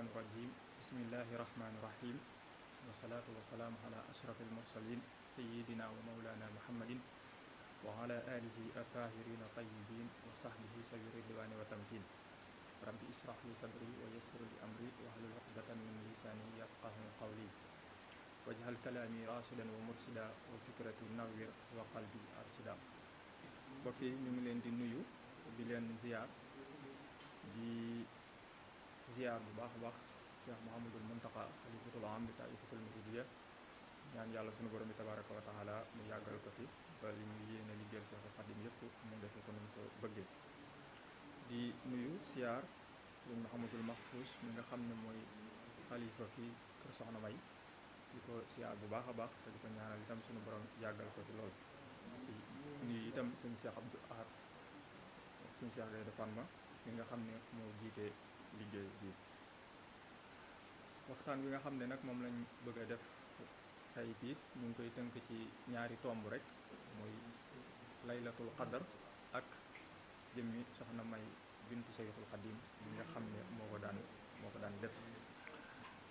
الشيطان الرجيم بسم الله الرحمن الرحيم والصلاة والسلام على أشرف المرسلين سيدنا ومولانا محمد وعلى آله الطاهرين الطيبين وصحبه سبيل الرضوان والتمكين رب اشرح لي صدري ويسر لي أمري واحلل عقدة من لساني يفقهوا قولي واجعل كلامي راشدا ومرشدا وفكرتي نوّر وقلبي أرشدا mbokk yi ñu ngi leen di nuyu di leen ziar bu baax a baax Cheikh Mouhamadul Mountakha xalifatul aam li taifatul muridiyya ñaan yàlla sunu borom bi tabaraka wa taala mu yàggal ko fi ba li mu yéene liggéeyal Cheikh Xadim yëpp mu defe ko nuñ ko bëggee di nuyu ziar sëñ Mouhamadul Mahfous mi nga xam ne mooy xalifa fi kër Soxna May di ko ziar bu baax a baax te di ko ñaanal itam sunu borom yàggal ko fi lool ci nuyu itam sëñ Cheikh Abdou Ahad sëñ Cheikh Gaynde Fatma mi nga xam ne moo jiite liggéey bi waxtaan bi nga xam ne nag moom lañ bëgg a def tey bii ñu ngi koy tënk ci ñaari tomb rek muy laylatul qadar ak jëmmi soxna May bintu Seyxul Xadim bi nga xam ne moo ko daan def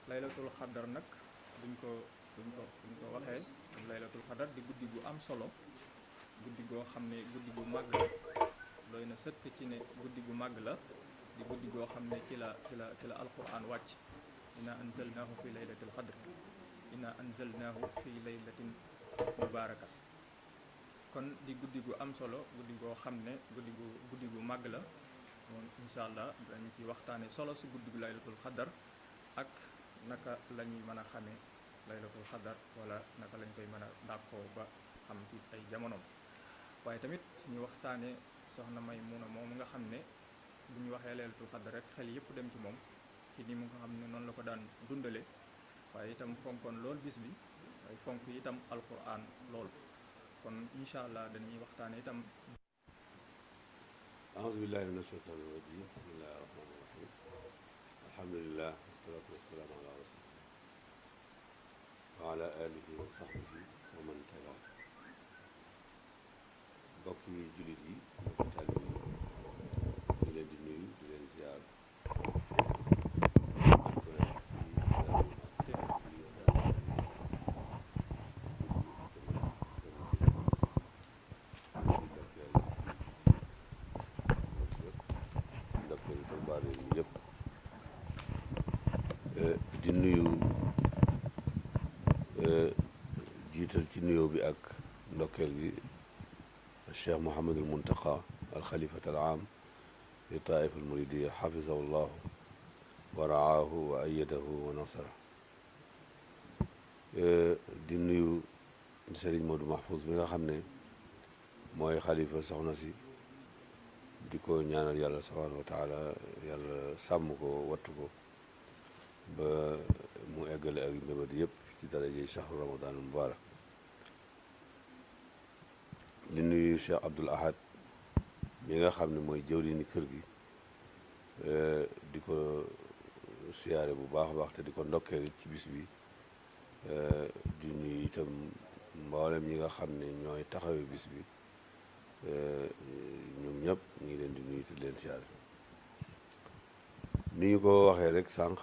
laylatul qadar nag buñ ko waxee laylatul qadar di guddi gu am solo guddi goo xam ne guddi gu màgg la doy na sëkk ci ne guddi gu màgg la di guddi goo xam ne ci la alquran wàcc inna anzalnaahu fi laylatil qadr inna anzalnaahu fi laylatin mubaraka kon di guddi gu am solo guddi goo xam ne guddi gu màgg la moom incha allah dañu ci waxtaane solo si guddi gu laylatul qadar ak naka la ñuy mën a xamee laylatul qadar wala naka lañ koy mën a dàkkoo ba xam ci ay jamonoom waaye tamit ñu waxtaane soxna Maymuna moom nga xam ne bu ñu waxee laylatul qadr rek xel yëpp dem ci moom ci ni mu nga xam ne noonu la ko daan dundale waaye itam fonkoon lool bis bi waaye fonk itam alquran lool kon incha allah dañuy waxtaane itam aouzu billahi min ashaytan irajim bismillahi rahmani rahim alhamdulillah wassalatu wassalaamu ala rasulillah wa ala alihi wa sahbihi wa man tala mbokki jullit yi mbokki taalibe yi di leen di nuyu di leen ziar di nuyu jiital ci nuyoo bi ak ndokkeel gi Cheikh Mouhamadul Mountakha alxalifat al aam li taifa al muridiya xafizahu llahu wa raahu wa ayadahu wa nasara di nuyu Serigne Modou Mahfouz bi nga xam ne mooy xalifa soxna si di ko ñaanal yàlla subhanahu wa taala yàlla sàmm ko wattu ko ba mu eggale ak mbébét yëpp ci daraje shahru ramadan mubarak di nuyu Cheikh Abdoul Ahad mi nga xam ne mooy jëwriñu kër gi di ko siyaare bu baax a baax te di ko ndokkeel ci bis bi di nuyu itam mboolem ñi nga xam ne ñooy taxawee bis bi ñoom ñëpp ñu ngi leen di nuyu te leen siyaare ni ñu ko waxee rek sànq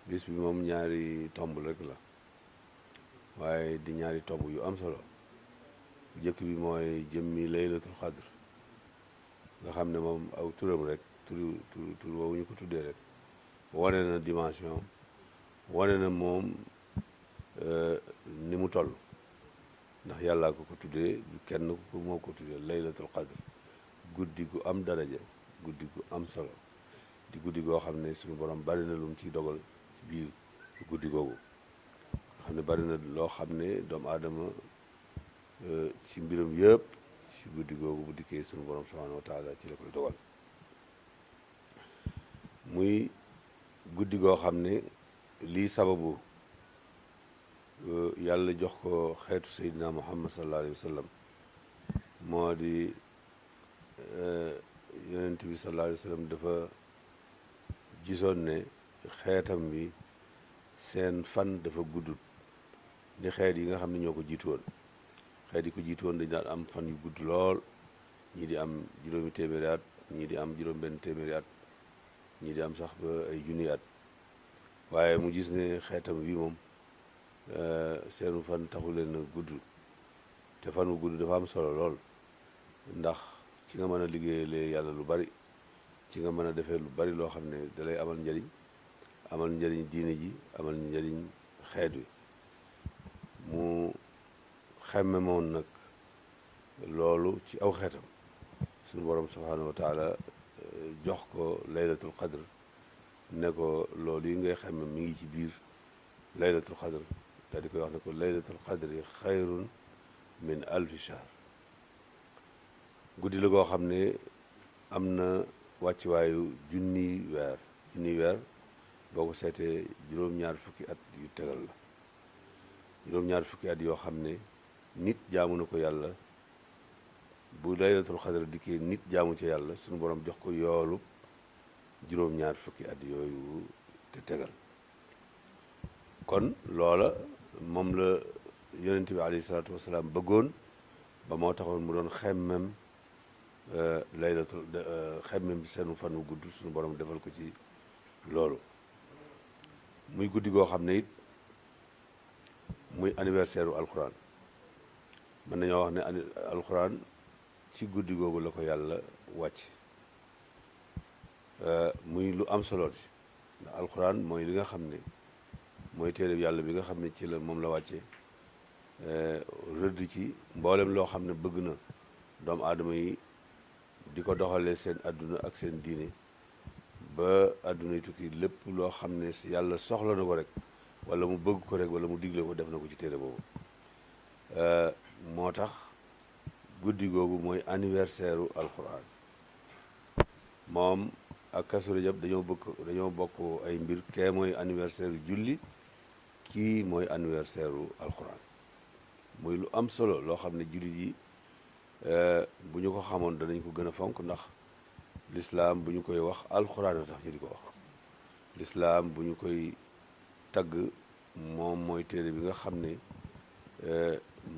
bis bi moom ñaari tomb rek la waaye di ñaari tomb yu am solo bu njëkk bi mooy jëmmi laylatul qadr nga xam ne moom aw turam rek tur woowu ñu ko tuddee rek wane na dimension wane na moom ni mu toll ndax yàllaa ko tuddee du kenn ku moo ko tuddee laylatul qadr guddi gu am daraja guddi gu am solo di guddi goo xam ne suñu borom bari na lu mu ciy dogal ci biir guddi googu nga xam ne bari na loo xam ne doomu aadama ci mbiram yëpp ci guddi googu bu dikkee suñu borom subhanahu wa taala ci la koy dogal muy guddi goo xam ne lii sababu yàlla jox ko xeetu seydina muhammad sallallahu alayhi wa sallam moo di yonent bi sallallahu alayhi wa sallam dafa gisoon ne xeetam bi seen fan dafa guddut ni xeet yi nga xam ne ñoo ko jiitu woon xeet yi ko jiitu woon dañu daan am fan yu gudd lool ñii di am juróomi téeméeri at ñii di am juróom benn téeméeri at ñii di am sax ba ay junni at waaye mu gis ne xeetam wi moom seenu fan taxu leen a gudd te fan wu gudd dafa am solo lool ndax ci nga mën a liggéeyale yàlla lu bari ci nga mën a defee lu bari loo xam ne dalay amal njariñ diine ji amal njariñ xeet wi mu xemme moon nag loolu ci aw xeetam suñu borom subhaanahu wa taala jox ko laylatul qadr ne ko loolu yi ngay xemme mi ngi ci biir laylatul qadr daal di koy wax ne ko laylatul qadri xayrun min alfi shahr guddi la goo xam ne am na wàccuwaayu junniy weer boo ko seetee juróom-ñaar fukki at yu tegal la juróom-ñaar fukki at yoo xam ne nit jaamu na ko yàlla bu laylatul xadar dikkee nit jaamu ci yàlla suñu borom jox ko yoolu juróom-ñaar fukki at yooyu te tegal kon loola moom la yonent bi alayhi salaatu wasalaam bëggoon ba moo taxoon mu doon xemmem xemmem seenu fan wu gudd suñu borom defal ko ci loolu muy guddi goo xam ne it muy anniversaire u alxuraan mën nañoo wax ne alxuraan ci guddi googu la ko yàlla wàcc muy lu am solo ci ndax alxuraan mooy li nga xam ne mooy téere yàlla bi nga xam ne ci la moom la wàcce rëdd ci mboolem loo xam ne bëgg na doomu aadama yi di ko doxalee seen adduna ak seen diine ba adduna yi tukki lépp loo xam ne yàlla soxla na ko rek wala mu bëgg ko rek wala mu digle ko def na ko ci téere boobu moo tax guddi googu mooy anniversaire u alquran moom ak Kazu Rajab dañoo bokk ay mbir kee mooy anniversaire u julli kii mooy anniversaire u alquran muy lu am solo loo xam ne jullit yi bu ñu ko xamoon danañ ko gën a fonk ndax lislaam bu ñu koy wax alquran a tax ñu di ko wax lislaam bu ñu koy tagg moom mooy téere bi nga xam ne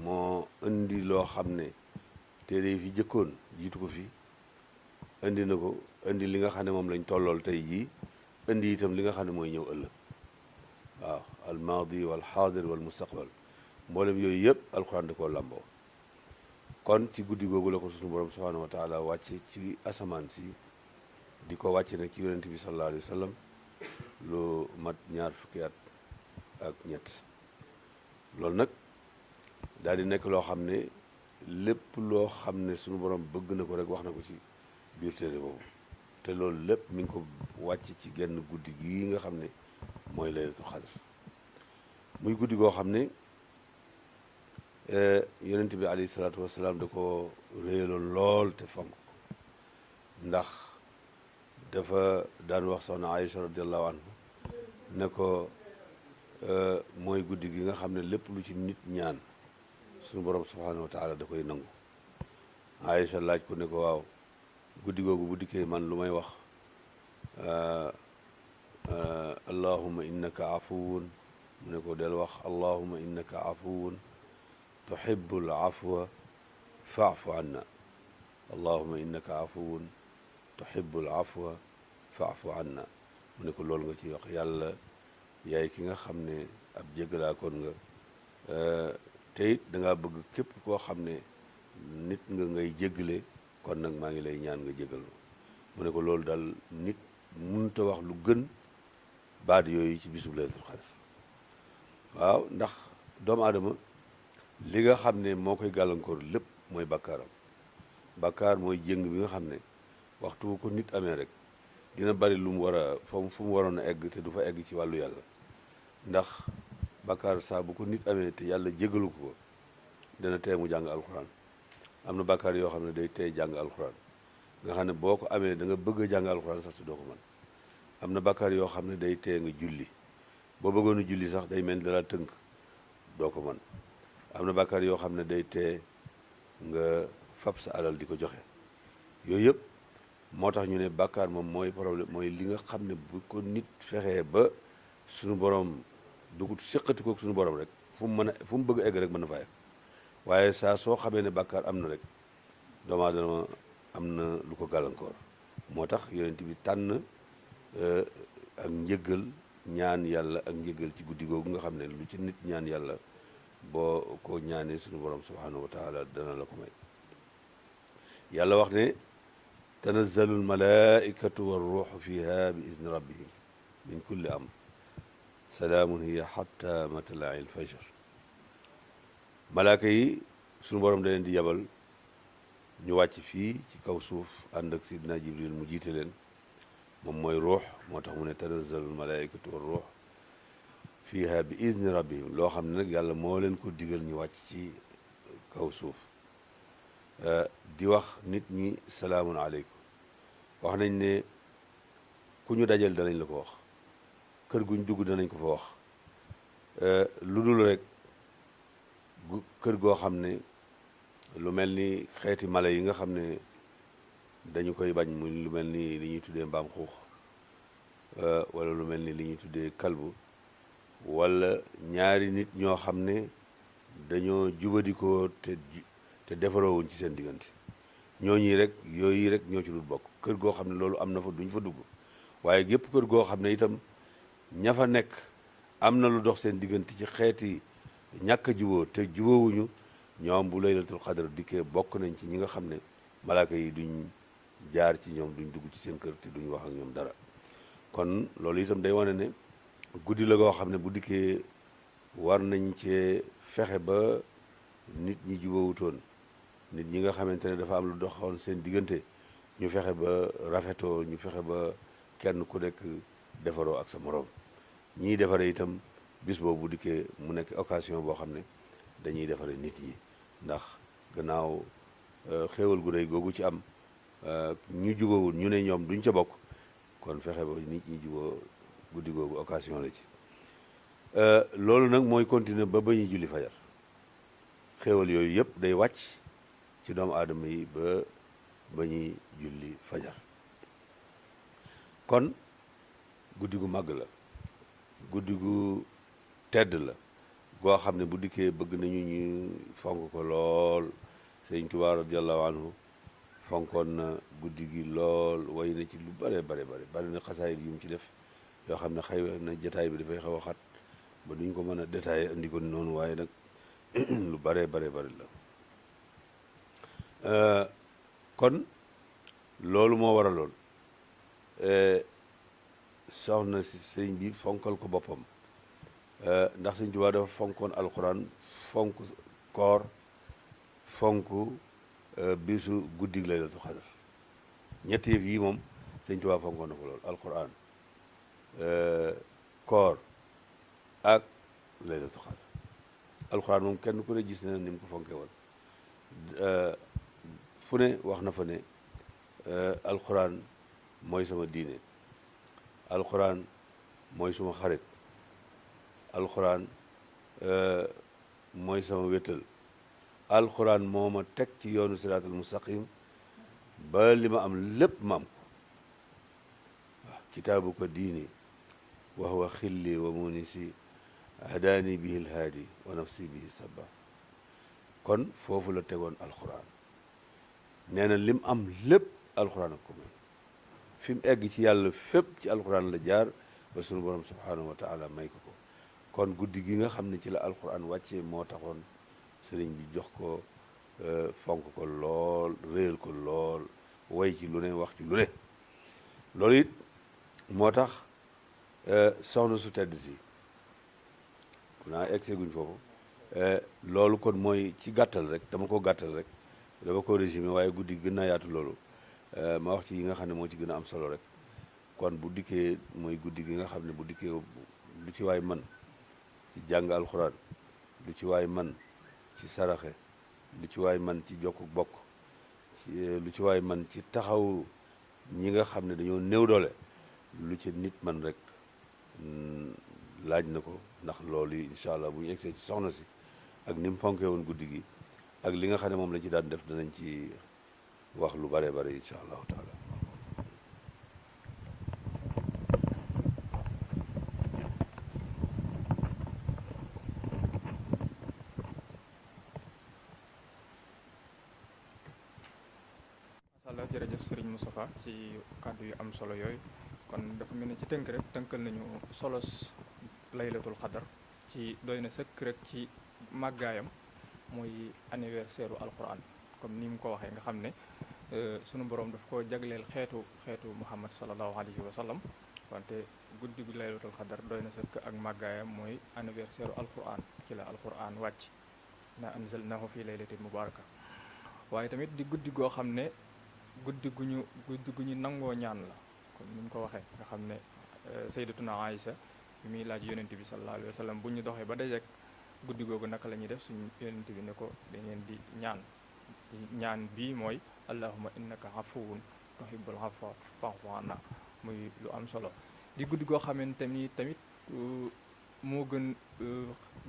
moo indi loo xam ne téere yi fi jëkkoon jiitu ko fi indi na ko indi li nga xam ne moom lañ tollool tey jii indi itam li nga xam ne mooy ñëw ëllëg waaw al maadi wal xaadir wal mustaqbal mboolem yooyu yëpp alquran da koo làmboo kon ci guddi googu la ko suñu borom subhanahu wa taala wàcce ci asamaan si di ko wàcce nag ci yonent bi sallallahu alayhi wa sallam lu mat ñaar fukki at ak ñett loolu nag daal di nekk loo xam ne lépp loo xam ne suñu borom bëgg na ko rek wax na ko ci biir téere boobu te loolu lépp mi ngi ko wàcc ci genn guddi gii nga xam ne mooy laylatul xadr muy guddi goo xam ne yonent bi alayhi salaatu wasalaam da ko réyaloon lool te fonk ndax dafa daan wax soxna Aïcha radiallahu anhu ne ko mooy guddi gi nga xam ne lépp lu ci nit ñaan suñu borom subhanahu wa taala da koy nangu Aïcha laaj ko ne ko waaw guddi googu bu dikkee man lu may wax allahumma innaka afuwun mu ne ko del wax allahumma innaka afuwun tuhibbul afwa fa'fu anna allahumma innaka afuwun tuhibbul afwa fa'fu anna mu ne ko loolu nga ci wax yàlla yaay ki nga xam ne ab jéggalaakoon nga te it da ngaa bëgg képp koo xam ne nit nga ngay jéggale kon nag maa ngi lay ñaan nga jéggal mu ne ko loolu daal nit mënut a wax lu gën baat yooyu ci bisub laylatul qadr waaw ndax doomu aadama li nga xam ne moo koy gàllankoor lépp mooy bakkaaram bakkaar mooy jéng bi nga xam ne waxtu bu ko nit amee rek dina bari lu mu war a fu mu waroon a egg te du fa egg ci wàllu yàlla ndax bakkaar saa bu ko nit amee te yàlla jégalu ko dana tee mu jàng alxuraan am na bakkaar yoo xam ne day tee jàng alxuraan nga xam ne boo ko amee da nga bëgg a jàng alxuraan sax te doo ko mën am na bakkaar yoo xam ne day tee nga julli boo bëggoon a julli sax day mel ni dala tënk doo ko mën am na bakkaar yoo xam ne day tee nga fab sa alal di ko joxe yooyu yëpp moo tax ñu ne bàkkaar moom mooy problème mooy li nga xam ne bu ko nit fexee ba suñu borom dugut séqati kook suñu borom rek fu mu bëgg a egg rek mën na fa egg waaye saa soo xamee ne bàkkaar am na rek doomu aadama am na lu ko gàllankoor moo tax yonent bi tànn ak njëggal ñaan yàlla ak njëgal ci guddi googu nga xam ne lu ci nit ñaan yàlla boo ko ñaanee suñu borom subhanahu wa taala dana la ko may. yàlla wax ne tanazzalu almalaikatu warruuxu fiha bi izni rabbihim min kulli amr salaamun hiya xatta matlai alfajr. malaaka yi suñu borom da leen di yabal ñu wàcc fii ci kaw suuf ànd ak sidna jibril mu jiite leen, moom mooy ruux, moo tax mu ne tanazzalu almalaikatu warruux fiha bi izni rabbihim, loo xam ne nag yàlla moo leen ko digal ñu wàcc ci kaw suuf di wax nit ñi salaamun aleykum. wax nañ ne ku ñu dajal danañ la ko wax, kër guñ dugg danañ ko fa wax, lu dul rek kër goo xam ne lu mel ni xeeti mala yi nga xam ne dañu koy bañ, mu lu mel ni li ñuy tuddee mbaam xuux wala lu mel ni li ñuy tuddee kalbu, wala ñaari nit ñoo xam ne dañoo jubadikoo te defaroowuñ ci seen diggante, ñooñi rek yooyu rek ñoo ci dul bokk. kër goo xam ne loolu am na fa duñ fa dugg, waaye gépp kër goo xam ne itam ña fa nekk am na lu dox seen diggante ci xeeti ñàkk a juboo te juboowuñu, ñoom bu laylatul xadar dikkee bokk nañ ci ñi nga xam ne malaaka yi duñ jaar ci ñoom, duñ dugg ci seen kër te duñ wax ak ñoom dara. kon loolu itam day wane ne guddi la goo xam ne bu dikkee war nañ cee fexe ba nit ñi jubawutoon, nit ñi nga xamante ne dafa am lu doxoon seen diggante, ñu fexe ba rafetoo, ñu fexe ba kenn ku nekk defaroo ak sa moroom. ñiy defare itam bis boobu bu dikkee mu nekk occasion boo xam ne dañuy defare nit yi, ndax gannaaw xéewal gu rëy googu ci am, ñu jubawul ñu ne ñoom duñ ca bokk, kon fexe ba nit ñi juboo guddi googu occasion la ci. loolu nag mooy continuer ba ñuy julli fajar. xéewal yooyu yëpp day wàcc ci doomu aadama yi ba ñuy julli fajar. kon guddi gu màgg la, guddi gu tedd la, goo xam ne bu dikkee bëgg nañu ñu fonk ko lool. Sëñ Tuubaa radiyallahu anhu fonkoon na guddi gi lool, way na ci lu bare bari na xasaayit yu mu ci def yoo xam ne xëy na jataay bi dafay xaw a xat ba duñ ko mën a détaillé andi ko noonu, waaye nag lu bare bari la. kon loolu moo waraloon soxna si sëñ bi fonkal ko boppam, ndax Sëñ Tuubaa dafa fonkoon alxuraan, fonk koor, fonk bisu guddig laylatul xadar. ñetti yëf yi moom Sëñ Tuubaa fonkoon na ko lool: alxuraan, koor ak laylatul xadar. alxuraan moom kenn ku ne gis na ni mu ko fonke woon. fu ne wax na fa ne alxuraan mooy sama diine, alxuraan mooy suma xarit, alxuraan mooy sama wéttal, alxuraan moo ma teg ci yoonu siraatal mustaqim ba li ma am lépp ma am ko. waaw kitaabu ko diini wa huwa xilli wa munisi hadaani bihi lhaadi wa nafsi bihi sabba. kon foofu la tegoon alxuraan. nee na lim am lépp alxuraan ak ko may, fi mu egg ci yàlla fépp ci alxuraan la jaar ba sunu borom subhanahu wa taala may ko ko. kon guddi gi nga xam ne ci la alxuraan wàccee moo taxoon sëriñ bi jox ko fonk ko lool, réyal ko lool, way ci lu ne, wax ci lu ne. loolu it moo tax soxna su tedd si naa egg guñ foofu. loolu kon mooy ci gàttal rek, dama ko gàttal rek, dama ko résumé, waaye guddi gën naa yaatu loolu. ma wax ci yi nga xam ne moo ci gën a am solo rek. kon bu dikkee mooy guddi gi nga xam ne bu dikkee lu ci waay man ci jàng alxuraan, lu ci waay man ci saraxe, lu ci waay man ci jokk bokk, lu ci waay man ci taxaw ñi nga xam ne dañoo néew doole, lu ci nit man rek laaj na ko. ndax loolu yi incha allah bu ñu egsee ci soxna si ak ni mu fonkee woon guddi gi ak li nga xam ne moom lañ ci daan def danañ ci wax lu bare incha allahu taala. masha Allah, jërëjëf Serigne Moustapha ci kàddu yu am solo yooyu. kon dafa mel ni ci tënk rek tënkal nañu solos laylatul xadar ci doy na sëkk rek ci màggaayam muy anniversaire u alquran comme ni mu ko waxee nga xam ne sunu borom daf ko jagleel xeetu muhammad sallallahu alayhi wa sallam wante guddi gu laylatul xadar doy na sëkk ak màggaayam mooy anniversaire u alquran ci la alquran wàcc na anzalnahu fi laylatin mubaraka waaye tamit di guddi goo xam ne guddi gu ñu nangoo ñaan la comme ni mu ko waxee nga xam ne sayyidatuna Aïcha bi muy laaj yonent bi sallallahu alayhi wa sallam bu ñu doxee ba dajeek guddi googu naka la ñuy def suñu yonent bi ne ko da ngeen di ñaan bii mooy allahumma innaka afuwun tuhibbul afwa fa'fu anna muy lu am solo di guddi goo xamante ni tamit moo gën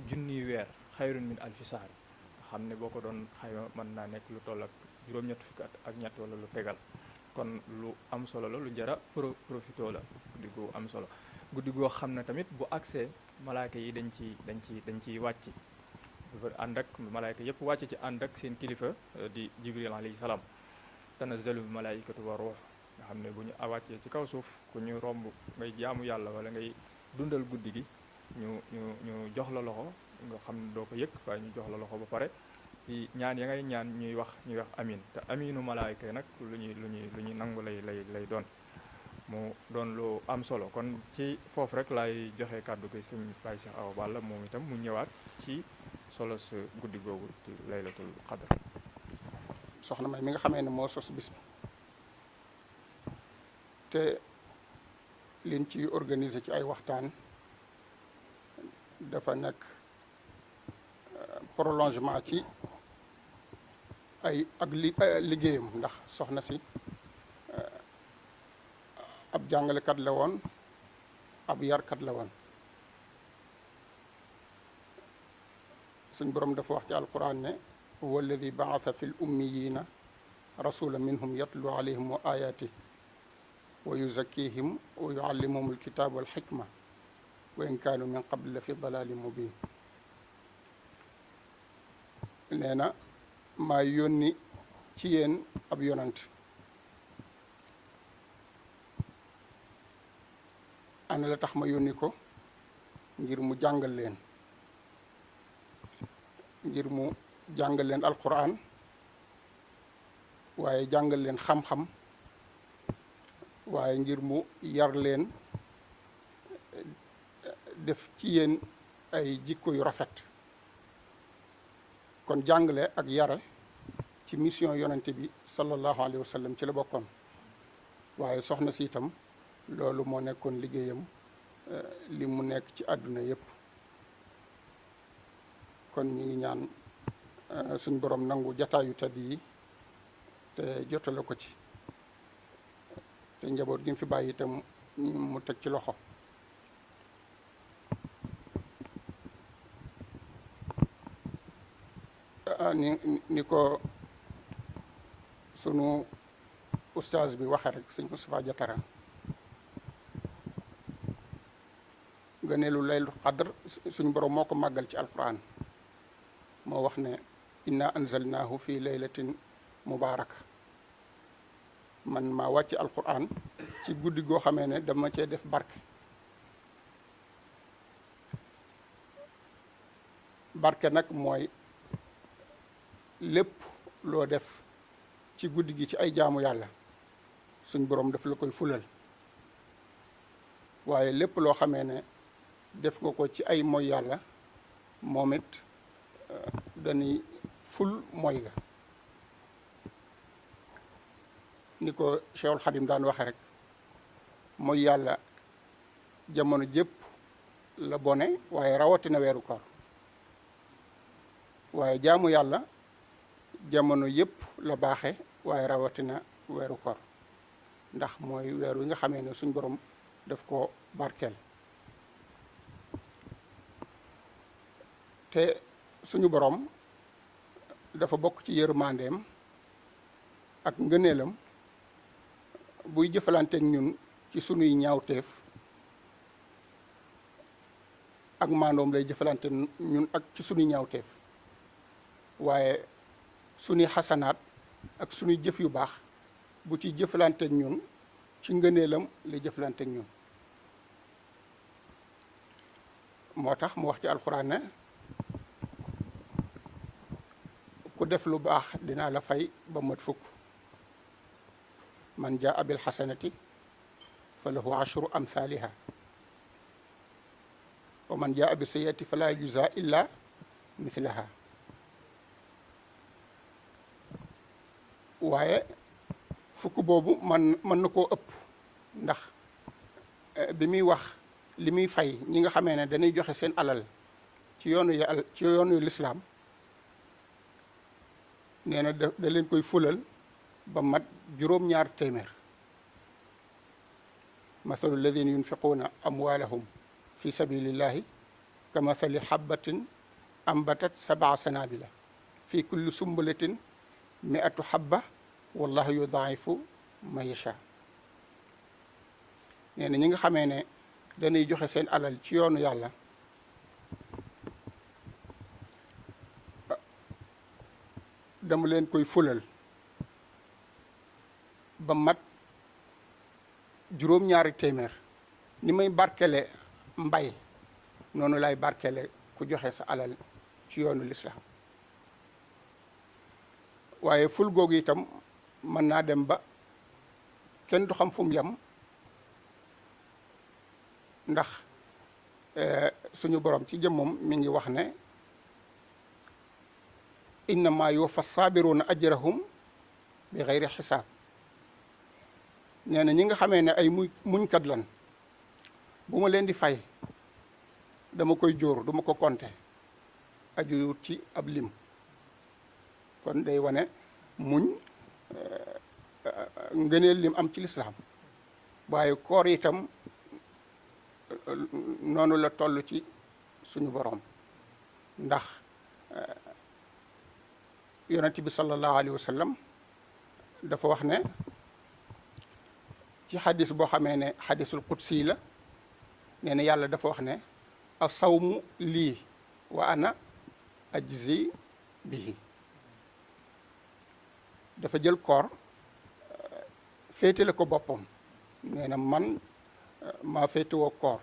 junniy weer xayrun min alfi sahr xam ne boo ko doon xayma mën naa nekk lu toll ak juróom-ñett fukki at ak ñett wala lu tegal kon lu am solo la lu jara profito la guddi gu am solo guddi goo xam ne tamit bu accès malaayka yi dañ ciy wàcc dafa ànd ak malaayka yëpp wàcc ci ànd ak seen kilifa di jibril alayhi salaam tanazzalu malaayikatu wa ruux nga xam ne bu ñu wàccee ci kaw suuf ku ñu romb ngay jaamu yàlla wala ngay dundal guddi gi ñu jox la loxo nga xam ne doo ko yëg waaye ñu jox la loxo ba pare ci ñaan ya ngay ñaan ñuy wax amin te aminu malaayka nag lu ñuy nangu lay doon mu doon lu am solo kon ci foofu rek laay joxe kàddu gi sëñ Baye Cheikh Awa Balla moom itam mu ñëwaat ci solo sa guddi googu ci laylatul qadr. soxna May mi nga xamee ne moo sos bis bi te liñ ci organiser ci ay waxtaan dafa nekk prolongement ci liggéeyam ndax soxna si ab jàngalekat la woon ab yarkat la woon suñ borom dafa wax ci alquran ne huwa alladi baatha fi l ummiyina rasula minhum yatlu alayhim wa ayatih wa yuzakkihim wa yuallimuhum alkitab walxikma wa in kaanu min qabl la fi dalalin mubin nee na maa yónni ci yéen ab yonant ana la tax ma yónni ko ngir mu jàngal leen alquran waaye jàngal leen xam-xam waaye ngir mu yar leen def ci yéen ay jikko yu rafet kon jàngale ak yare ci mission yonente bi sallallahu alayhi wa sallam ci la bokkoon waaye soxna si itam loolu moo nekkoon liggéeyam li mu nekk ci àdduna yépp kon ñu ngi ñaan suñ borom nangu jataayu tedd yi te jotale ko ci te njaboot gi mu fi bàyyi itam mu teg ci loxo ni ko sunu ustaaz bi waxe rek sëñ Moustapha Diatara gëneelu laylu xadr suñ borom moo ko màggal ci alquran moo wax ne inna anzalnaahu fi laylatin mubaraka man maa wàcc alquran ci guddi goo xamee ne dama cee def barke nag mooy lépp loo def ci guddi gi ci ay jaamu yàlla suñ borom daf la koy fulal waaye lépp loo xamee ne def nga ko ci ay moy yàlla moom it dañuy ful moy ga ni ko Cheikhul Khadim daan waxe rek mooy yàlla jamono jépp la bone waaye rawatina weeru koor waaye jaamu yàlla jamono yépp la baaxe waaye rawatina weeru koor ndax mooy weer wi nga xamee ne suñ borom daf ko barkeel te suñu borom dafa bokk ci yërmandeem ak ngëneelam buy jëfalanteeg ñun ci sunuy ñaawteef ak maandoom lay jëfalante ñun ak ci sunuy ñaawteef waaye sunuy xasanaat ak sunuy jëf yu baax bu ci jëfalanteeg ñun ci ngëneelam li jëflante ak ñun moo tax mu wax ci alquran ne ku def lu baax dinaa la fay ba mat fukk man jaa bil xasanati fa lahu ashru amthaliha wa man jaa bi sayyiati fala yujza illa mithlaha waaye fukk boobu mën na koo ëpp ndax bi muy wax li muy fay ñi nga xamee ne dañuy joxe seen alal ci yoonu yàlla ci yoonu lislaam nee na da leen koy fulal ba mat juróom-ñaar téeméer mathalu alladina yunfiquuna amwaalahum fi sabilillahi ka mathali habbatin ambatat sab'a sanabila fi kulli sumbulatin mi'atu habba wallahu yudaa'ifu man yasha nee na ñi nga xamee ne dañuy joxe seen alal ci yoonu yàlla dama leen koy fulal ba mat juróom-ñaari téeméer ni may barkele mbay noonu lay barkele ku joxe sa alal ci yoonu lislaam waaye ful googu itam mën naa dem ba kenn du xam fu mu yem ndax suñu borom ci jëmmam mi ngi wax ne innama yuwaffa saabiruna ajrahum bi xayri xisaab nee na ñi nga xamee ne ay muñkat lan bu ma leen di fay dama koy jóor duma ko compter aju ci ab lim kon day wane muñ ngëneel lim am ci lislaam waaye koor itam noonu la toll ci suñu borom ndax yonent bi sallallahu alayhi wa sallam dafa wax ne ci xadis boo xamee ne xadisul qudsi la nee na yàlla dafa wax ne asawmu lii wa ana ajzi bihi dafa jël koor féetale ko boppam nee na man maa féetewoo koor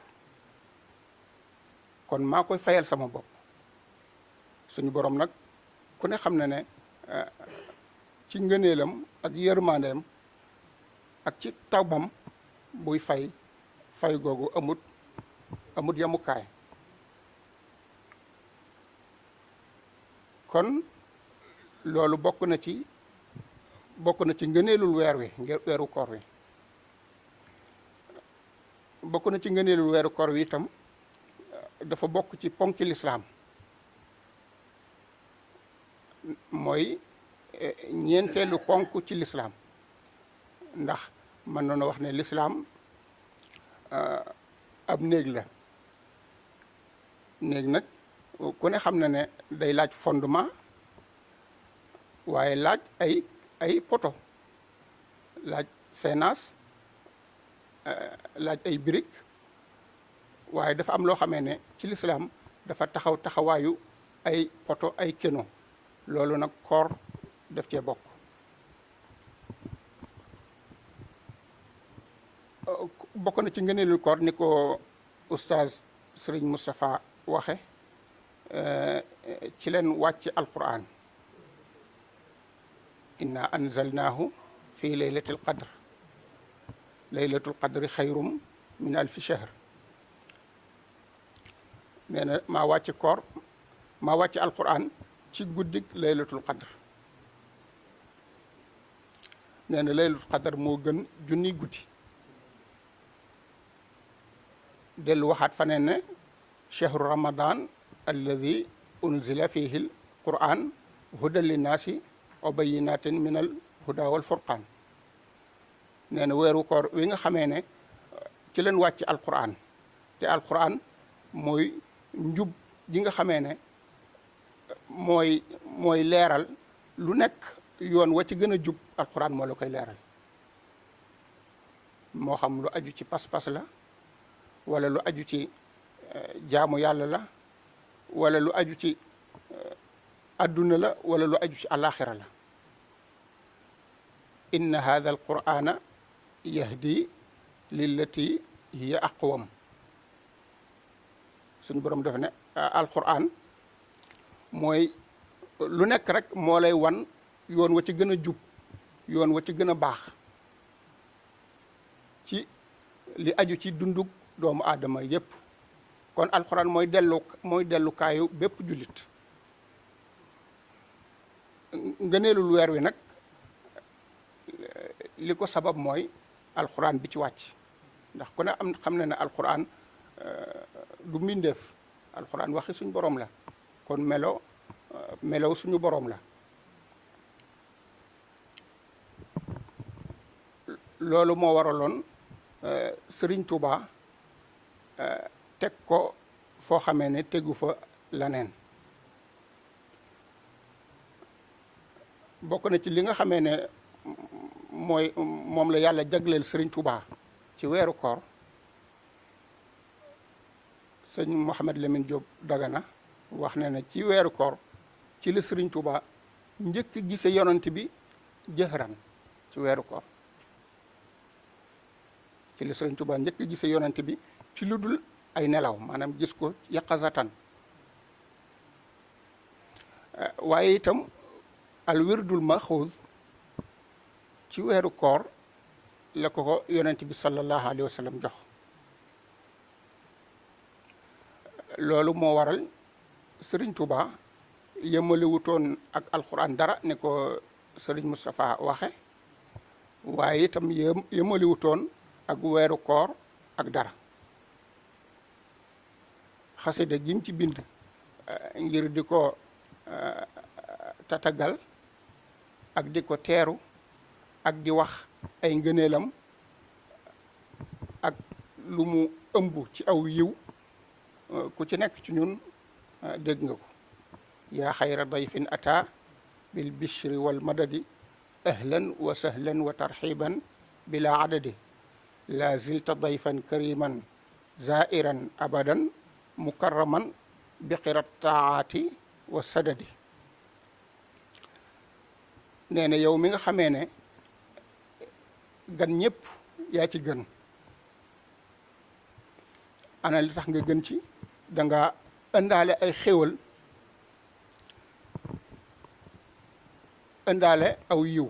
kon maa koy fayal sama bopp suñu borom nag ku ne xam na ne ci ngëneelam ak yërmandeem ak ci tawbam buy fay googu amut yamukaay kon loolu bokk na ci ngëneelul weer wi weeru koor wi bokk na ci ngëneelul weeru koor wi itam dafa bokk ci ponki lislaam mooy ñeenteelu ponk ci lislaam ndax mën nañu wax ne lislaam ab néeg la néeg nag ku ne xam na ne day laaj fondement waaye laaj ay poto laaj seenaas laaj ay brique waaye dafa am loo xamee ne ci lislaam dafa taxawaayu ay poto ay keno loolu nag koor daf cee bokk bokk na ci ngëneelul koor ni ko oustaz Serigne Moustapha waxe ci leen wàcc alquran inna anzalnaahu fi laylatil qadr laylatul qadri xayrum min alfi shahr nee na maa wàcc alquran ci guddig laylatul qadr nee na laylatul qadr moo gën junni guddi dellu waxaat faneen ne chahru ramadan alladi unzila fihi l quran hudan linnaasi wa bayinatin min al huda wal furqan nee na weeru koor wi nga xamee ne ci leen wàcc alquran te alquran mooy njub ji nga xamee ne mooy leeral lu nekk yoon wa ci gën a jub alquran moo la koy leeral moo xam lu aju ci pas-pas la wala lu aju ci jaamu yàlla la wala lu aju ci adduna la wala lu aju ci alaxira la inna hadha alqur'ana yahdi lillati hiya aqwam. suñu borom dafa ne alquran mooy lu nekk rek moo lay wan yoon wa ci gën a jub, yoon wa ci gën a baax ci li aju ci dundug doomu aadama yépp. kon alquran mooy dellukaayu bépp jullit. ngëneelul weer wi nag li ko sabab mooy alquran bi ci wàcc, ndax ku ne xam na ne alquran du mbindeef. alquran waxi suñu borom la, kon melow suñu borom la. loolu moo waraloon Sëriñ Tuuba teg ko foo xamee ne tegu fa laneen. bokk na ci li nga xamee ne moom la yàlla jagleel Sëriñ Tuuba ci weeru koor. sëñ Mouhamed Lamine Diop Dagana wax na ne ci weeru koor ci la Sëriñ Tuuba njëkk gise yonent bi jëhran. ci weeru koor ci la Sëriñ Tuuba njëkk gise yonent bi ci lu dul ay nelaw, maanaam gis ko yaqazatan. waaye itam al wirdul maxuuz ci weeru koor la ko yonent bi sallallahu alayhi wa sallam jox. loolu moo waral Sëriñ Tuuba yëmalewutoon ak alquran dara ne ko Sëriñ Moustapha waxe, waaye itam yëmalewutoon ak weeru koor ak dara. xasida gim ci bind ngir di ko tatagal ak di ko teeru ak di wax ay ngëneelam ak lu mu ëmb ci aw yiw, ku ci nekk ci ñun dégg nga ko. yaa xayra dayfin ata bil bishri wal madadi ahlan wa sahlan wa tarxiban bila adadi la zilta dayfan kariman zairan abadan mukarraman bi qirat taati wa sadadi. nee na yow mi nga xamee ne gan ñëpp yaa ci gën. ana li tax nga gën ci? da nga ëndaale ay xéwal, ëndaale aw yiw.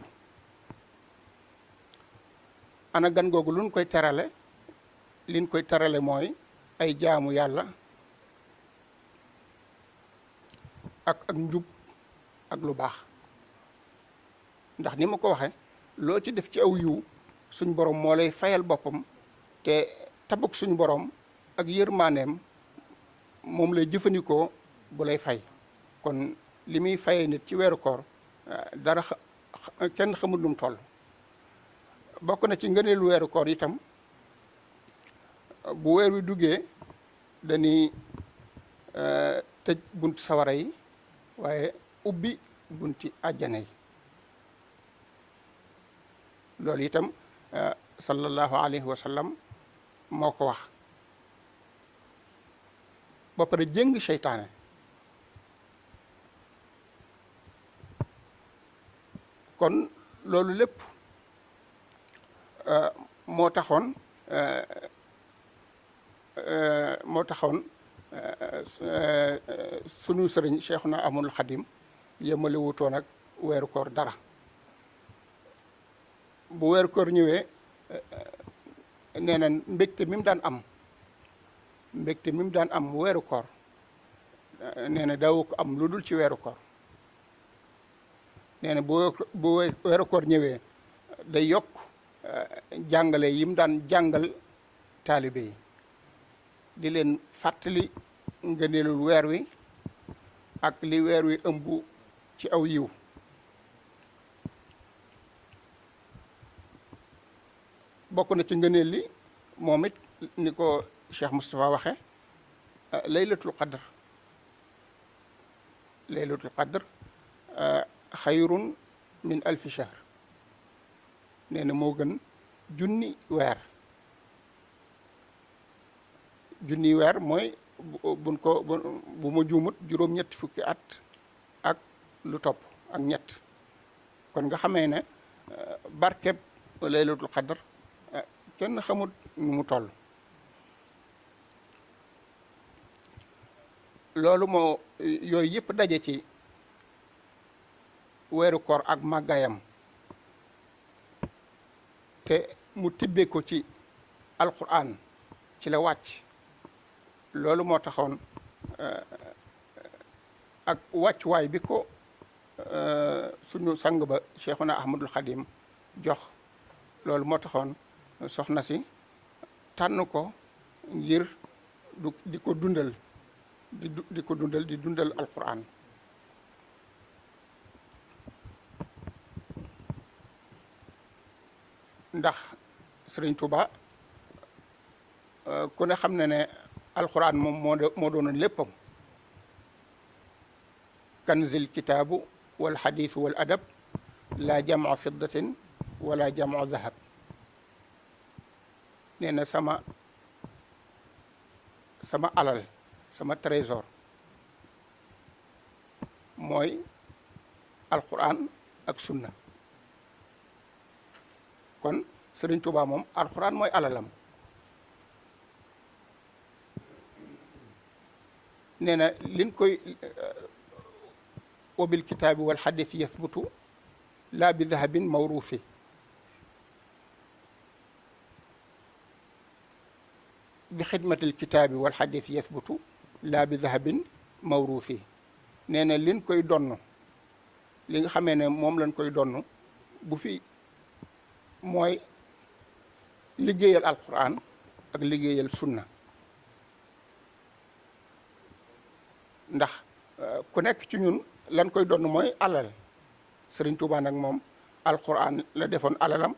ana gan googu luñ koy terale? liñ koy terale mooy ay jaamu yàlla ak njub ak lu baax. ndax ni ma ko waxe loo ci def ci aw yiw suñ borom moo lay fayal boppam, te tabuk suñ borom ak yërmaaneem moom lay jëfandikoo bu lay fay. kon li muy fayee nit ci weeru koor dara kenn xamul num toll. bokk na ci ngëneelu weeru koor itam bu weer wi duggee dañuy tëj bunti sawara yi waaye ubbi bunti àjjana yi. loolu itam sallallahu alayhi wa sallam moo ko wax. ba pare jëng seytaane. kon loolu lépp moo taxoon sunu sëriñ Cheikhuna Ahmadul Xadim yemale wutoon ak weeru koor dara. bu weeru koor ñëwee nee na mbégte mi mu daan am weeru koor nee na daawu ko am lu dul ci weeru koor. nee na bu weeru koor ñëwee day yokk jàngale yi mu daan jàngal taalibe yi, di leen fàttali ngëneelul weer wi ak li weer wi ëmb ci aw yiw. bokk na ci ngëneel li moom it ni ko Cheikh Moustapha waxe laylatul qadr xayrun min alfi shahr. nee na moo gën junni weer. junni weer mooy bu ma juumut juróom-ñetti fukki at ak lu topp ak ñett. kon nga xamee ne barkeb laylatul qadr kenn xamut nu mu toll. loolu moo yooyu yëpp daje ci weeru koor ak màggaayam te mu tibbee ko ci alquran ci la wàcc. loolu moo taxoon ak wàccuwaay bi ko suñu sang ba Cheikhuna Ahmadul Xadim jox, loolu moo taxoon soxna si tànn ko ngir di ko dundal di dundal alquran. ndax Sëriñ Tuuba ku ne xam ne ne alquran moom moo doonoon léppam. kanzil kitaabu wal xadiis wal adab laa jamu fiddatin wala jamu zahab. nee na sama alal, sama trésor mooy alquran ak sunna. kon Sëriñ Tuuba moom alquran mooy alalam. nee na liñ koy wa bil kitaabi wal xadiis yasbutu laa bi dahabin mawruufi. bi xidmatil kitaabi wal xadiis yasbutu laa bi dahabin mawruufi. nee na liñ koy donn, li nga xamee ne moom lañ koy donn bu fi mooy liggéeyal alquran ak liggéeyal sunna. ndax ku nekk ci ñun lan koy donn mooy alal. Sëriñ Tuuba nag moom alquran la defoon alalam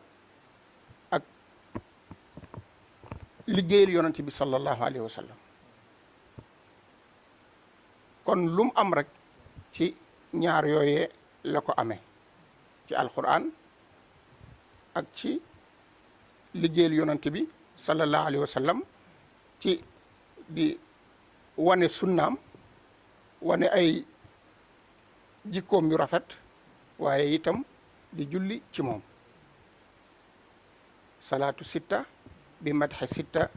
ak liggéeyal yonent bi sallallahu alayhi wa sallam. kon lu mu am rek ci ñaar yooyee la ko amee, ci alquran ak ci liggéeyal yonent bi sallallahu alayhi wa sallam, ci di wane sunnaam, wane ay jikkoom yu rafet, waaye itam di julli ci moom. salaatu sitta bi madxe sitta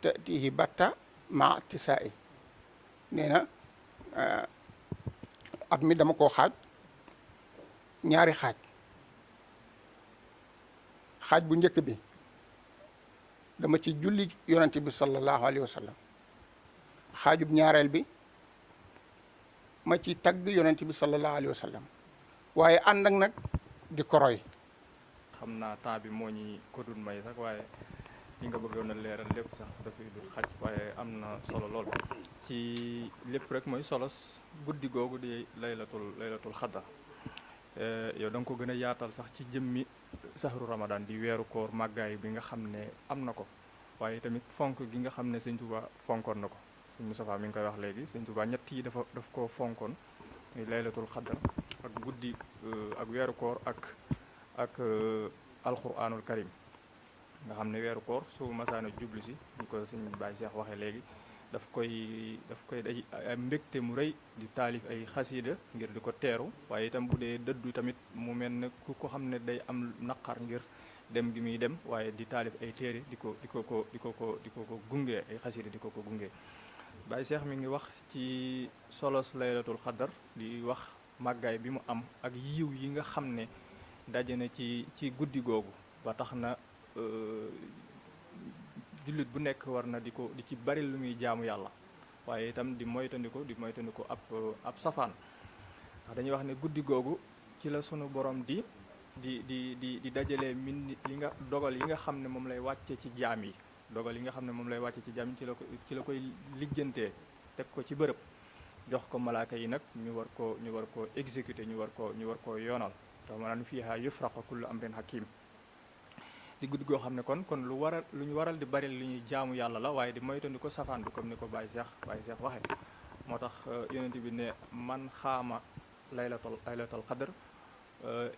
tatihi batta ma tisaa'i. nee na at mi dama koo xaaj ñaari xaaj. xaaj bu njëkk bi dama ci julli yonent bi sallallahu alayhi wa sallam. xaajub ñaareel bi ma ci tagg yonent bi sallallahu alayhi wa sallam, waaye ànd ak nag di ko roy. xam naa temps bi moo ñi ko dul may sax, waaye li nga bëggoon a leeral lépp sax dafay dul xaj, waaye am na solo lool ci lépp rek mooy solos guddi googu di laylatul xadar. yow da nga ko gën a yaatal sax ci jëmmi saxru ramadan di weeru koor màggaay bi nga xam ne am na ko, waaye tamit fonk gi nga xam ne sëñ Tuuba fonkoon na ko. sëñ Moustapha mi ngi koy wax léegi, sëñ Tuuba ñett yi daf koo fonkoon, muy laylatul xadar ak guddi ak weeru koor ak alquranul karim. nga xam ne weeru koor su masaana jublu si ñu ko sëñ Baye Cheikh waxee léegi daf koy day mbégte mu rëy di taalif ay xasida ngir di ko teeru, waaye itam bu dee dëddu tamit mu mel ne ku ko xam ne day am naqar ngir dem gi muy dem, waaye di taalif ay téere di ko gunge, ay xasida di ko gunge. Baye Cheikh mi ngi wax ci solos laylatul xadar, di wax màggaay bi mu am ak yiw yi nga xam ne daje na ci guddi googu, ba tax na jullit bu nekk war na di ci bari lu muy jaamu yàlla, waaye itam di moytandiku ab safaan. ndax dañuy wax ne guddi googu ci la sunu borom di dajalee li nga dogal yi nga xam ne moom lay wàcce ci jaam yi. dogal yi nga xam ne moom lay wàcce ci jaam yi ci la koy lijjantee, teg ko ci bërëb, jox ko malaaka yi nag ñu war koo exécuter, ñu war koo yoonal. tax ma naan fiihaa yufraqu kullu amrin hakim. di guddi goo xam ne kon lu ñu waral di bari lu ñuy jaamu yàlla la, waaye di moytandi ko safaan bi, comme ni ko Baye Cheikh waxee. moo tax yonent bi ne man xaama laylatul qadr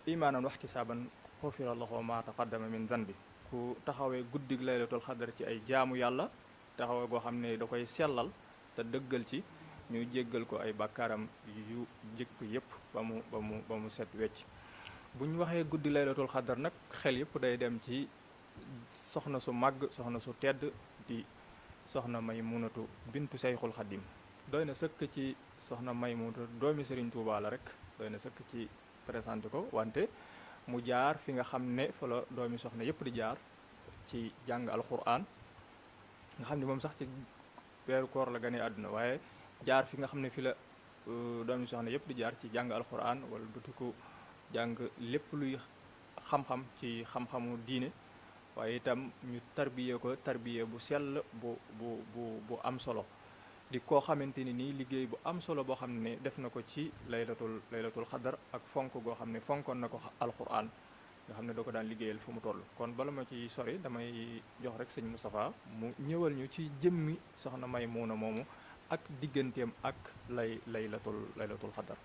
imaanan wa ihtisaaban xufira lahu ma taqaddama min zanbi. ku taxawee guddig laylatul qadr ci ay jaamu yàlla, taxawee goo xam ne da koy sellal te dëggal ci, ñu jéggal ko ay bàkkaaram yu jëkk yëpp ba mu set wecc. bu ñu waxee guddi laylatul xadar nag xel yëpp day dem ci soxna su màgg soxna su tedd di soxna Maymunatu bintu Sayxul Xadim. doy na sëkk ci soxna Maymunatu doomi Serigne Touba la rek doy na sëkk ci présenté ko, wante mu jaar fi nga xam ne fa la doomi soxna yëpp di jaar ci jàng alquran, nga xam ne moom sax ci weeru koor la gane àdduna, waaye jaar fi nga xam ne fi la doomi soxna yëpp di jaar ci jàng alquran wala dutiku jàng lépp luy xam-xam ci xam-xamu diine, waaye itam ñu tarbiye ko tarbiye bu sell bu am solo, di koo xamante ni nii liggéey bu am solo boo xam ne def na ko ci laylatul xadar ak fonk goo xam ne fonkoon na ko alquran, nga xam ne doo ko daan liggéeyal fu mu toll. kon bala ma ci sori damay jox rek sëñ Moustapha mu ñëwal ñu ci jëmmi soxna Maymuna moomu ak digganteem ak laylatul xadar.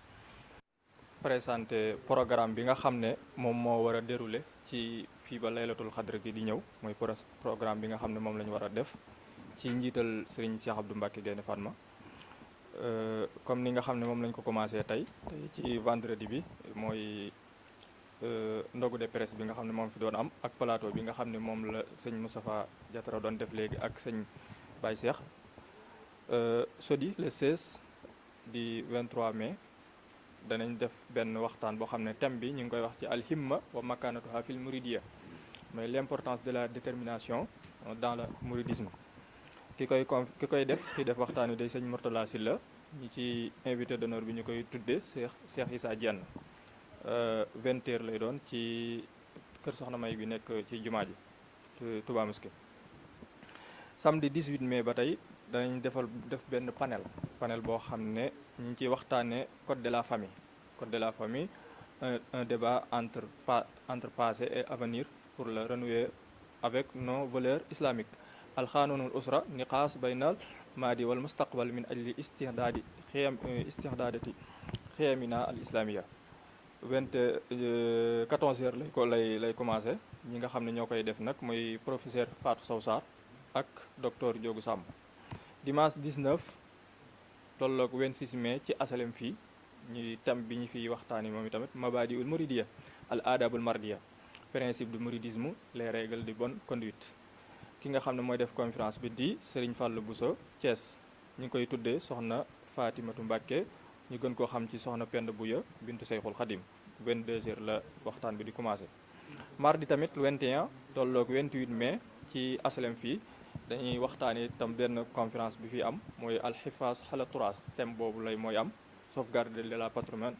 présenté programme bi nga xam ne moom moo war a déroulé ci fii ba laylatul xadar gi di ñëw, mooy programme bi nga xam ne moom la ñu war a def ci njiital Serigne Cheikh Abdou Mbacké Gaïndé Fatma. comme ni nga xam ne moom lañ ko commencé tey ci vendredi bi mooy ndogu de presse bi nga xam ne moom fi doon am ak plateau bi nga xam ne moom la sëñ Moustapha Diatara doon def léegi ak sëñ Baye Cheikh. Jeudi le 16 di 23 mai danañ def benn waxtaan boo xam ne thème bi ñu ngi koy wax ci alhimma wa makanatuha fil mouridiyya, mais l'importance de la détermination dans le mouridisme. ki koy def waxtaan wi day sëñ Mourtala Sylla, ñi ci invité d'honneur bi ñu koy tuddee Cheikh Issa Diène. 20h lay doon ci kër Soxna May bi nekk ci jumaa ji Touba Mosquée. Samedi 18 mai ba tey danañ def benn panel boo xam ne ñu ngi ciy waxtaanee code de la famille un débat entre passé et avenir pour le renouer avec nos valeurs islamiques. alxaanunul usra niqaas baynal maadi wal mustaqbal min ajli istihdaadati xiyamina al islamia. 14h lay commencé. ñi nga xam ne ñoo koy def nag mooy professeur Fatou Sow Sarr ak docteur Diogu Samb. dimanche 19 tolloog 26 mai ci asalem fii ñuy thème bi ñu fiy waxtaani moom itamit mabadi ul mouridiyya al adabul mardiya, principe du mouridisme, les règles de bonne conduite. ki nga xam ne mooy def conférence bi di Serigne Fallou Bousso Thiès, ñu ngi koy tuddee soxna Fatimatu Mbacké, ñu gën koo xam ci soxna Penda Bouya bintu Seyxul Xadim. 22h la waxtaan bi di commencé. mardi tamit 21 tolloog 28 mai ci asalem fii dañuy waxtaani itam benn conférence bi fi am mooy alxifaas xala turaas, thème boobu mooy am sauvegarde de la patrimoine.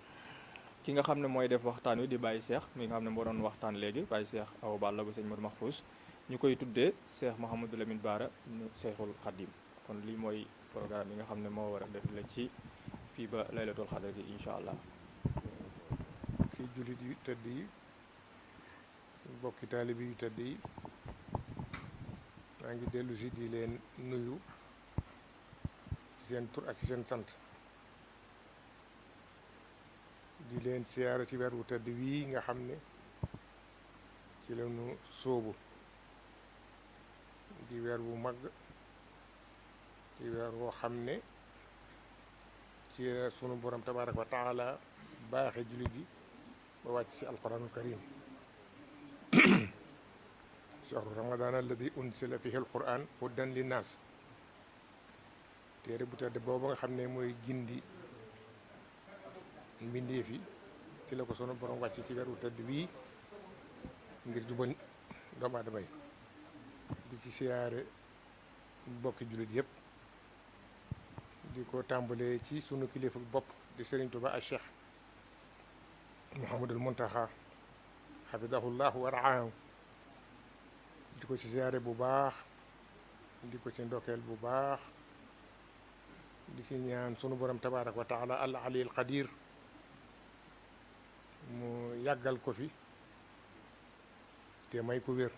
ki nga xam ne mooy def waxtaan wi di Baye Cheikh mi nga xam ne moo doon waxtaan léegi, Baye Cheikh Awa Balla bu sëñ Modou Mahfous, ñu koy tuddee Cheikh Mouhamadou Lamine Bara Cheikhul Khadim. kon lii mooy programme yi nga xam ne moo war a def la ci fii ba laylatul xadar gi incha allah. fii jullit yu tëdd yi, bokki taalibi yu tëdd yi, maa ngi dellu si di leen nuyu ci seen tur ak ci seen sant, di leen siyaara ci weer wu tëdd wii nga xam ne ci lañu sóobu, di weer wu mag, di weer woo xam ne ci sunu borom tabaraka wa taala baaxe jullit yi ba wàcc ci alquranul karim. shahru ramadan alladi unsila fihi alquran hudan linnaas, téere bu tedd boobu nga xam ne mooy gindi mbindeef yi, ci la ko sunu borom wàcc ci weer wu tedd wii ngir jubal doomu aadama yi. di ci siyaare bokki jullit yëpp, di ko tàmbalee ci sunu kilifa bopp di Serigne Touba ak Cheikh Mouhamadul Muntaxa xafidahullahu wa raahu, di ko ci siyaare bu baax, di ko ci ndokkeel bu baax, di ci ñaan sunu borom tabaraka wa taala al aliyul qadir mu yàggal ko fi te may ko wér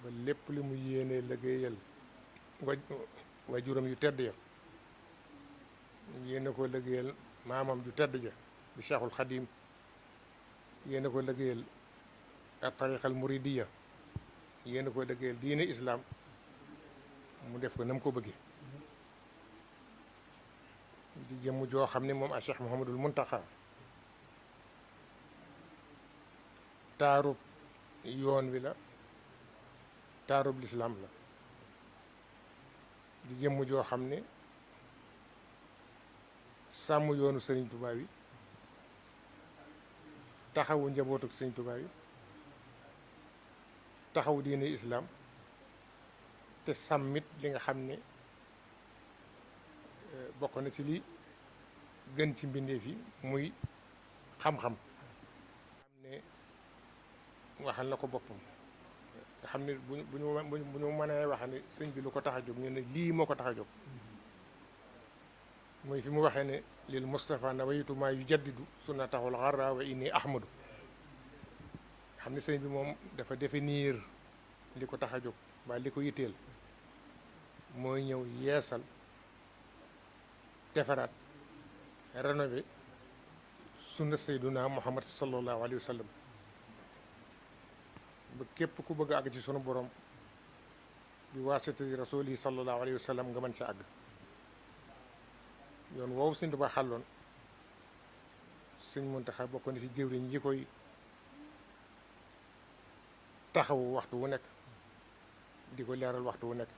ba lépp li mu yéene liggéeyal waajuram yu tedd ya, yéene ko liggéeyal maamam ju tedd ja di Cheikhul Khadim, yéene ko liggéeyal ak tariqal muridiya, yéene ko liggéeyal diine islam, mu def ko nam ko bëggee. di jëmm joo xam ne moom a Cheikh Mouhamadul Muntaxa taaru yoon wi la, taarub lislaam la di jëmm joo xam ne sàmm yoonu sëriñ Tuubaa yi taxawu njabootuk sëriñ Tuubaa yi taxawu diine islaam te sàmmit li nga xam ne bokk na ci li gën ci mbindeef yi muy xam-xam ne waxal na ko boppam nga xam ne bu ñu mënee wax ne sëñ bi lu ko tax a jóg ñu ne lii moo ko tax a jóg muy fi mu waxee ne lil Mustafa nawaytu maa yujaddidu sunnatahul gharra wa inni ahmadu xam ne sëñ bi moom dafa définir li ko tax a jóg waaye li ko yitteel mooy ñëw yeesal defaraat rénové sunna sayduna Muhammad sallallahu alayhi wa sallam ba képp ku bëgg a àgg ci sunu borom bi waasitati rasuli sallallahu alayhi wa sallam nga mën ca àgg yoon woowu Sëñ Tuubaa xàlloon Sëñ Muntaxa bokk na ci jëwriñ yi koy taxawu waxtu wu nekk di ko leeral waxtu wu nekk